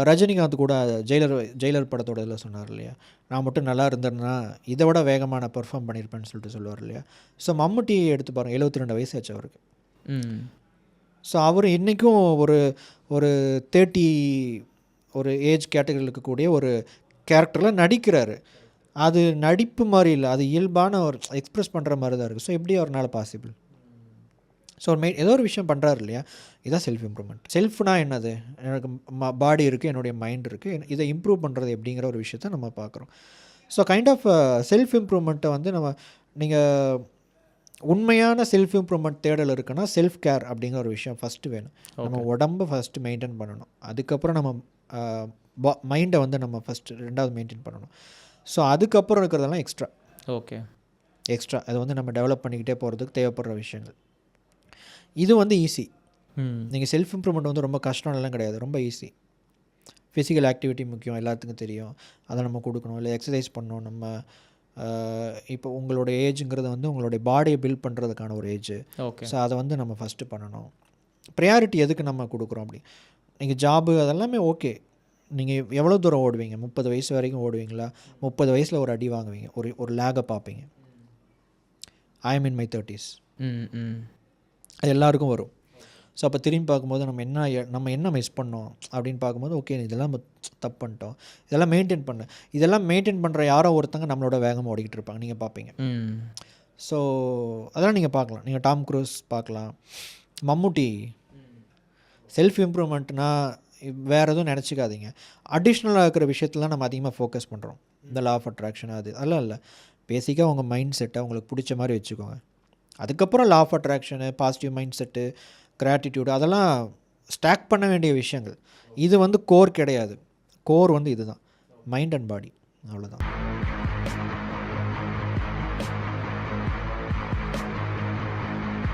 ரஜினிகாந்த் கூட ஜெயிலர் படத்தோட இதில் சொன்னார் இல்லையா, நான் மட்டும் நல்லா இருந்தேன்னா இதை விட வேகமாக நான் பெர்ஃபார்ம் பண்ணியிருப்பேன்னு சொல்லிட்டு சொல்லுவார் இல்லையா. ஸோ மம்முட்டி எடுத்து பாருங்கள், 72 வயசு ஆச்சு அவருக்கு. ஸோ அவர் இன்றைக்கும் ஒரு ஒரு 30 ஒரு ஏஜ் கேட்டகரியில் இருக்கக்கூடிய ஒரு கேரக்டரில் நடிக்கிறாரு. அது நடிப்பு மாதிரி இல்லை, அது இயல்பான ஒரு எக்ஸ்ப்ரெஸ் பண்ணுற மாதிரி தான் இருக்குது. ஸோ எப்படி அவரால் பாசிபிள்? ஸோ ஏதோ ஒரு விஷயம் பண்ணுறாரு இல்லையா, இதுதான் செல்ஃப் இம்ப்ரூவ்மெண்ட். செல்ஃப்னா என்னது, எனக்கு பாடி இருக்குது, என்னுடைய மைண்ட் இருக்குது, இதை இம்ப்ரூவ் பண்ணுறது எப்படிங்கிற ஒரு விஷயத்த நம்ம பார்க்குறோம். ஸோ கைண்ட் ஆஃப் செல்ஃப் இம்ப்ரூவ்மெண்ட்டை வந்து நீங்கள் உண்மையான செல்ஃப் இம்ப்ரூவ்மெண்ட் தேடல் இருக்குன்னா செல்ஃப் கேர் அப்படிங்கிற ஒரு விஷயம் ஃபஸ்ட்டு வேணும். நம்ம உடம்பை ஃபஸ்ட்டு மெயின்டைன் பண்ணணும், அதுக்கப்புறம் நம்ம மைண்டை வந்து நம்ம ஃபஸ்ட்டு ரெண்டாவது மெயின்டைன் பண்ணணும். ஸோ அதுக்கப்புறம் இருக்கிறதெல்லாம் எக்ஸ்ட்ரா அது வந்து நம்ம டெவலப் பண்ணிக்கிட்டே போகிறதுக்கு தேவைப்படுற விஷயங்கள். இது வந்து ஈஸி. நீங்கள் செல்ஃப் இம்ப்ரூவ்மெண்ட் வந்து ரொம்ப கஷ்டம்லாம் கிடையாது, ரொம்ப ஈஸி. ஃபிசிக்கல் ஆக்டிவிட்டி முக்கியம், எல்லாத்துக்கும் தெரியும், அதை நம்ம கொடுக்கணும். இல்லை எக்ஸசைஸ் பண்ணணும். நம்ம இப்போ உங்களோட ஏஜுங்கிறது வந்து உங்களுடைய பாடியை பில்ட் பண்ணுறதுக்கான ஒரு ஏஜ். ஸோ அதை வந்து நம்ம ஃபஸ்ட்டு பண்ணணும். ப்ரையாரிட்டி எதுக்கு நம்ம கொடுக்குறோம் அப்படி, நீங்கள் ஜாபு அதெல்லாமே ஓகே. நீங்கள் எவ்வளோ தூரம் ஓடுவீங்க, 30 வயசு வரைக்கும் ஓடுவீங்களா? 30 வயசில் ஒரு அடி வாங்குவீங்க, ஒரு லேகை பார்ப்பீங்க. I am in my 30s, அது எல்லாருக்கும் வரும். ஸோ அப்போ திரும்பி பார்க்கும்போது நம்ம என்ன மிஸ் பண்ணோம் அப்படின்னு பார்க்கும்போது, ஓகே இதெல்லாம் தப்பு பண்ணிட்டோம், இதெல்லாம் மெயின்டைன் பண்ணுற யாரோ ஒருத்தங்க நம்மளோட வேகமாக ஓடிக்கிட்டு இருப்பாங்க, நீங்கள் பார்ப்பீங்க. ஸோ அதெல்லாம் நீங்கள் பார்க்கலாம். நீங்கள் டாம் க்ரூஸ் பார்க்கலாம், மம்முட்டி. செல்ஃப் இம்ப்ரூவ்மெண்ட்னா வேறு எதுவும் நினச்சிக்காதீங்க. அடிஷ்னலாக இருக்கிற விஷயத்துலாம் நம்ம அதிகமாக ஃபோக்கஸ் பண்ணுறோம். இந்த லா ஆஃப் அட்ராக்ஷன் அதெல்லாம் இல்லை. பேசிக்காக உங்கள் மைண்ட் செட்டை உங்களுக்கு பிடிச்ச மாதிரி வச்சுக்கோங்க. அதுக்கப்புறம் லா ஆஃப் அட்ராக்ஷனு, பாசிட்டிவ் மைண்ட் செட்டு, கிராட்டிடியூடு, அதெல்லாம் ஸ்டாக் பண்ண வேண்டிய விஷயங்கள். இது வந்து கோர் கிடையாது. கோர் வந்து இதுதான், மைண்ட் அண்ட் பாடி, அவ்வளோதான்.